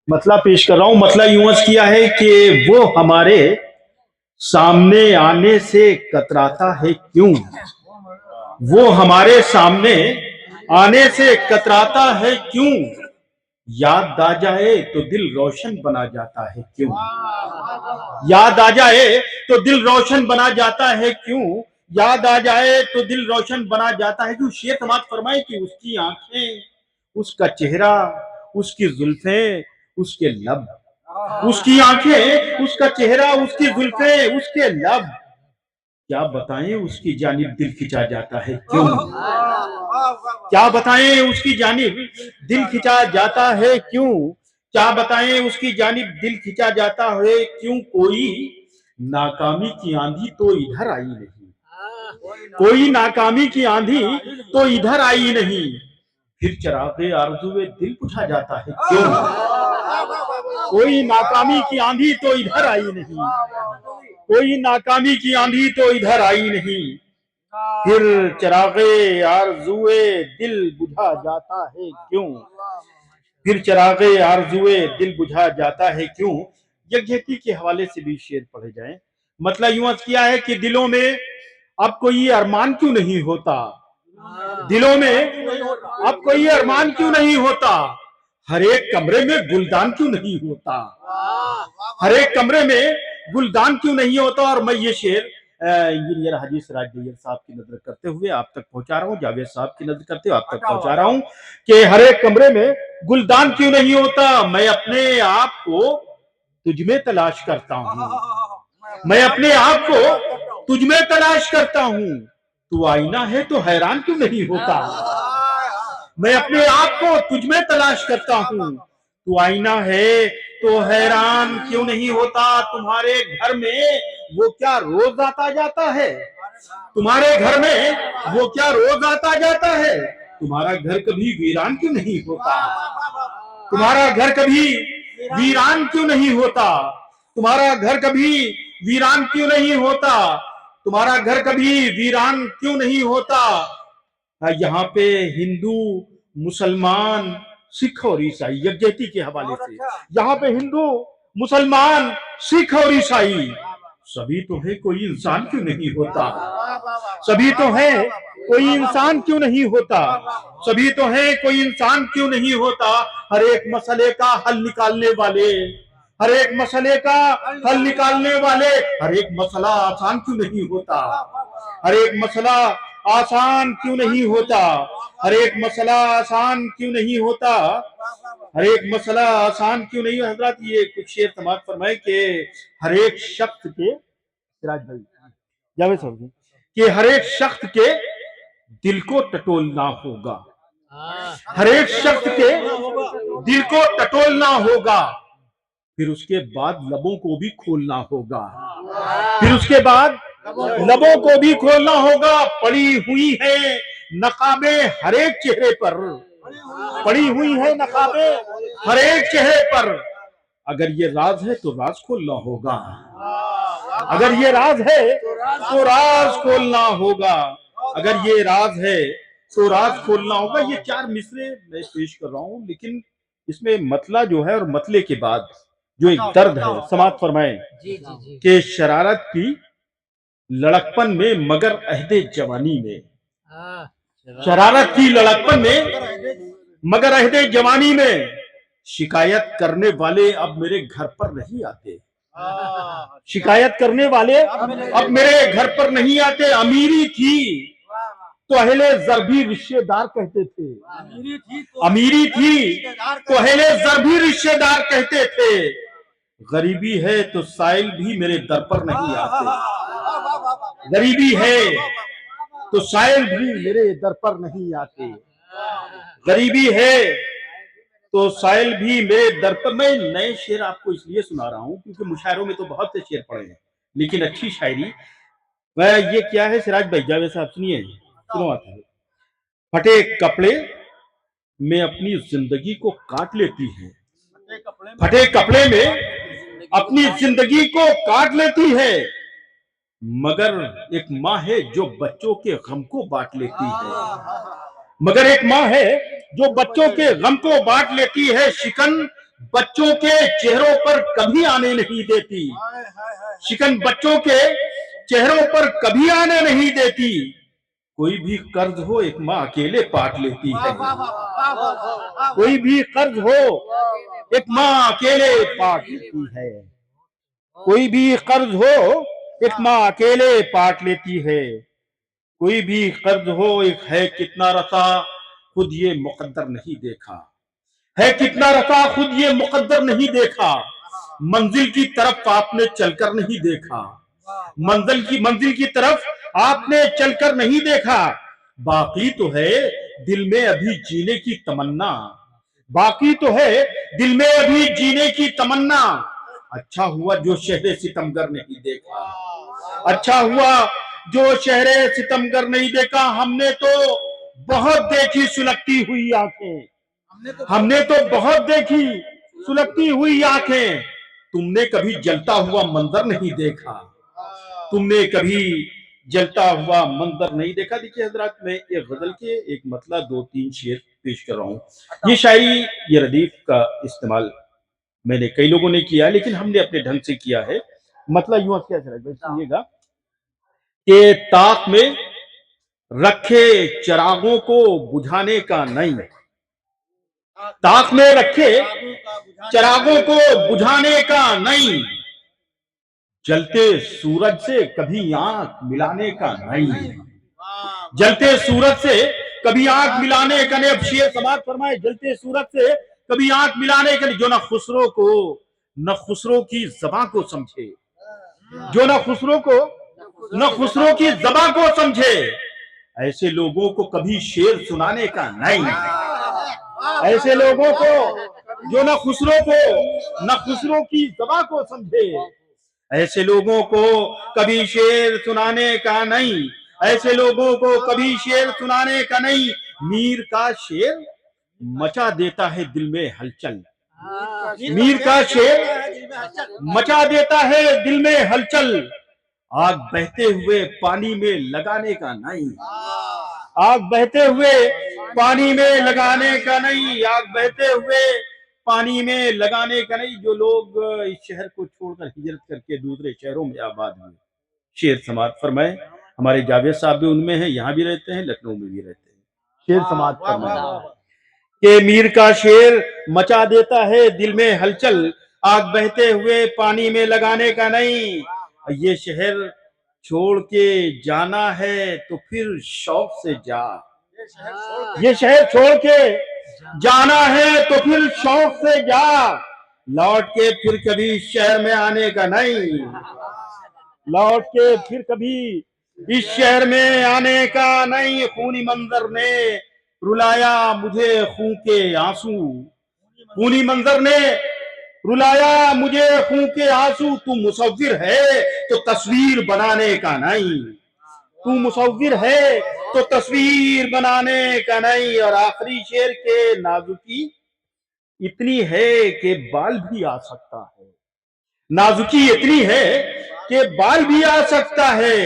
मतला पेश कर रहा हूं। मतला यूं अर्ज किया है कि वो हमारे सामने आने से कतराता है क्यों, वो हमारे सामने आने से कतराता है क्यों, याद आ जाए तो दिल रोशन बना जाता है क्यों, याद आ जाए तो दिल रोशन बना जाता है क्यों, याद आ जाए तो दिल रोशन बना जाता है क्यों। शेर समाप्त फरमाए कि उसकी आंखें, उसका चेहरा, उसकी जुल्फें, उसके लब, उसकी आंखें, उसका चेहरा, उसकी जुल्फें, उसके लब, क्या बताएं उसकी जानिब दिल खिंचा जाता है क्यों, क्या बताएं उसकी जानिब दिल खिंचा जाता है क्यों, क्या बताएं उसकी जानिब दिल खिंचा जाता है क्यों। कोई नाकामी की आंधी तो इधर आई नहीं, कोई नाकामी की आंधी तो इधर आई नहीं, फिर चरागे आरज़ुए दिल बुझा जाता है क्यों, कोई नाकामी की आंधी तो इधर आई नहीं, कोई नाकामी की आंधी तो इधर आई नहीं, फिर चरागे आरज़ुए दिल बुझा जाता है क्यों, फिर चरागे आरज़ुए दिल बुझा जाता है क्यों। यज्ञेति के हवाले से भी शेर पढ़े जाएं। मतलब यूं अर्ज किया है कि दिलों में अब कोई अरमान क्यों नहीं होता, दिलों में अब कोई अरमान क्यों नहीं होता, हर एक कमरे में गुलदान क्यों नहीं होता, हर एक कमरे में गुलदान क्यों नहीं होता। और मैं ये शेर इंजीनियर हाजी सिराज दैयर साहब की नजर करते हुए आप तक पहुंचा रहा हूं, जावेद साहब की नजर करते हुए आप तक पहुंचा रहा हूं कि हर एक कमरे में गुलदान क्यों नहीं होता। मैं अपने आप को तुझ में तलाश करता हूं, मैं अपने आप को तुझ में तलाश करता हूं, तू आईना है तो हैरान क्यों नहीं होता, मैं अपने आप को तुझ में तलाश करता हूं, तू आईना है तो हैरान क्यों नहीं होता। तुम्हारे घर में वो क्या रोज आता जाता है, तुम्हारे घर में वो क्या रोज आता जाता है, तुम्हारा घर कभी वीरान क्यों नहीं होता, तुम्हारा घर कभी वीरान क्यों नहीं होता, तुम्हारा घर कभी वीरान क्यों नहीं होता, तुम्हारा घर कभी वीरान क्यों नहीं होता। यहाँ पे हिंदू, मुसलमान, सिख और ईसाई, यज्ञेति के हवाले से, यहाँ पे हिंदू, मुसलमान, सिख और ईसाई सभी तो है, कोई इंसान क्यों नहीं होता, सभी तो है, कोई इंसान क्यों नहीं होता, सभी तो है, कोई इंसान क्यों नहीं होता। हर एक मसले का हल निकालने वाले, हर एक मसले का हल निकालने वाले, हर एक मसला आसान क्यों नहीं होता, हर एक मसला आसान क्यों नहीं होता, हर एक मसला आसान क्यों नहीं होता, हर एक मसला आसान क्यों नहीं। हजरत ये कुछ शेर समाप्त फरमाए कि हर एक शख्स के, सिराज भाई, जावेद साहब, कि हर एक शख्स के दिल को टटोलना होगा, हर एक शख्स के दिल को टटोलना होगा, फिर उसके बाद लबों को भी खोलना होगा, फिर उसके बाद लबों को भी खोलना होगा। पड़ी हुई है नकाबे हर एक चेहरे पर, पड़ी हुई है नकाबे हर एक चेहरे पर, अगर ये राज है तो राज खोलना होगा, अगर ये राज है तो राज खोलना होगा, अगर ये राज है तो राज खोलना होगा। ये चार मिसरे मैं पेश कर रहा हूं, लेकिन इसमें मतला जो है और मतले के बाद जो एक दर्द है, समाप्त फरमाए कि शरारत की लड़कपन में मगर अहदे जवानी में, शरारत की लड़कपन में मगर अहदे जवानी में, शिकायत करने वाले अब मेरे घर पर नहीं आते, शिकायत करने वाले अब मेरे घर पर नहीं आते। अमीरी थी तो अहले ज़र भी रिश्तेदार कहते थे, अमीरी थी तो अहले ज़र भी रिश्तेदार कहते थे, गरीबी है तो साइल भी मेरे दर पर नहीं आते, गरीबी है तो साइल भी मेरे दर पर नहीं आते, गरीबी है तो साइल भी मेरे दर पर। मैं नए शेर आपको इसलिए सुना रहा हूं क्योंकि मुशायरों में तो बहुत से शेर पढ़े हैं, लेकिन अच्छी शायरी वह ये क्या है। सिराज भाई, जावेद साहब सुनिए, सुनो आता है। फटे कपड़े में अपनी जिंदगी को काट लेती है, फटे कपड़े में अपनी जिंदगी को काट लेती है, मगर एक माँ है जो बच्चों के गम को बांट लेती है, मगर एक माँ है जो बच्चों के गम को बांट लेती है। शिकन بچوں کے چہروں پر کبھی آنے نہیں دیتی، شکن بچوں کے چہروں پر کبھی آنے نہیں دیتی، کوئی بھی قرض ہو ایک ماں اکیلے پاٹ لیتی ہے، کوئی بھی قرض ہو ایک ماں اکیلے پاٹ لیتی ہے، کوئی بھی قرض ہو ایک ماں اکیلے پاٹ لیتی ہے، کوئی بھی قرض ہو ایک ہے کتنا رسا خود یہ مقدر نہیں دیکھا، ہے کتنا رسا خود یہ مقدر نہیں دیکھا، منزل کی طرف آپ نے چل کر نہیں دیکھا، منزل کی طرف آپ نے چل کر نہیں دیکھا، باقی تو ہے دل میں ابھی جینے کی تمنا، باقی تو ہے دل میں ابھی جینے کی تمنا، اچھا ہوا جو شہر ستمگر نہیں دیکھا، اچھا ہوا جو شہر ستمگر نہیں دیکھا، ہم نے تو بہت دیکھی سلگتی ہوئی آنکھیں، ہم نے تو بہت دیکھی سلگتی ہوئی آنکھیں، تم نے کبھی جلتا ہوا منظر نہیں دیکھا، تم نے کبھی جلتا ہوا منظر نہیں دیکھا۔ دیکھیے حضرات، میں ایک غزل کے ایک مطلع 2-3 شعر پیش کر رہا ہوں۔ یہ شاعری، یہ ردیف کا استعمال میں نے کئی لوگوں نے کیا، لیکن ہم نے اپنے ڈھنگ سے کیا ہے۔ مطلع یوں کیا سنیے گا کہ طاق میں رکھے چراغوں کو بجھانے کا نہیں، طاق میں رکھے چراغوں کو بجھانے کا نہیں، جلتے سورج سے کبھی آنکھ ملانے کا نہیں، جلتے سورج سے کبھی آنکھ ملانے کا نہیں۔ اب شعر سماعت فرمائے، جلتے سورج سے کبھی آنکھ ملانے کا نہیں، جو نہ خسرو کی زباں کو سمجھے، جو نہ خسرو کی زباں کو سمجھے، ایسے لوگوں کو کبھی شعر سنانے کا نہیں، ایسے لوگوں کو جو نہ خسرو کی زباں کو سمجھے، ایسے لوگوں کو کبھی شعر سنانے کا نہیں، ایسے لوگوں کو کبھی شعر سنانے کا نہیں۔ میر کا شعر مچا دیتا ہے دل میں ہلچل، میر کا شعر مچا دیتا ہے دل میں ہلچل، آگ بہتے ہوئے پانی میں لگانے کا نہیں، آگ بہتے ہوئے پانی میں لگانے کا نہیں، آگ بہتے ہوئے پانی میں لگانے کا نہیں۔ جو لوگ اس شہر کو چھوڑ کر ہجرت کر کے دوسرے شہروں میں آباد ہوئے، شعر سماعت فرمائے۔ ہمارے جاوید صاحب بھی ان میں ہیں، یہاں بھی رہتے ہیں، لکھنؤ میں بھی رہتے ہیں۔ شعر سماعت فرمائے کہ میر کا شعر مچا دیتا ہے دل میں ہلچل، آگ بہتے ہوئے پانی میں لگانے کا نہیں، یہ شہر چھوڑ کے جانا ہے تو پھر شوق سے جا، یہ شہر چھوڑ کے جانا ہے تو پھر شوق سے جا، لوٹ کے پھر کبھی شہر میں آنے کا نہیں، لوٹ کے پھر کبھی اس شہر میں آنے کا نہیں۔ خونی منظر نے رلایا مجھے خون کے آنسو، خونی منظر نے رلایا مجھے خون کے آنسو، تو مصور ہے تو تصویر بنانے کا نہیں، تو مصور ہے تو تصویر بنانے کا نہیں۔ اور آخری شعر کے نازکی اتنی ہے کہ بال بھی آ سکتا ہے، نازکی اتنی ہے کہ بال بھی آ سکتا ہے،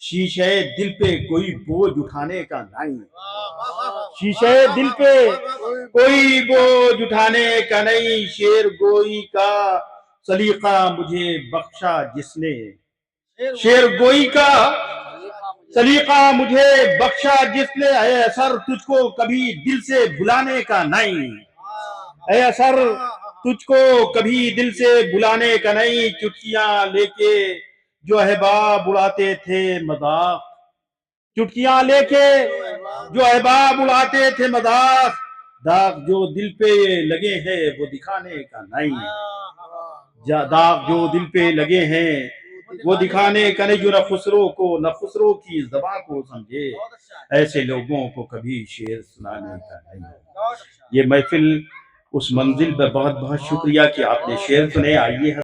شیشے دل پہ کوئی بوجھ اٹھانے کا نہیں، شیشے دل پہ کوئی بوجھ اٹھانے کا نہیں۔ شعر گوئی کا سلیقہ مجھے بخشا جس نے، شعر گوئی کا سلیقہ مجھے بخشا جس نے، اے اثر تجھ کو کبھی دل سے بھلانے کا نہیں، اے اثر تجھ کو کبھی دل سے بھلانے کا نہیں۔ چٹکیاں لے کے جو احباب اڑاتے تھے مذاق، چٹکیاں لے کے جو احباب اڑاتے تھے مذاق، داغ جو دل پہ لگے ہیں وہ دکھانے کا نہیں، داغ جو دل پہ لگے ہیں وہ دکھانے کا نہیں۔ جو نہ خسرو کی زباں کو سمجھے، ایسے لوگوں کو کبھی شعر سنانے کا نہیں۔ یہ محفل اس منزل پر بہت بہت شکریہ کہ آپ نے شعر سنے۔ آئیے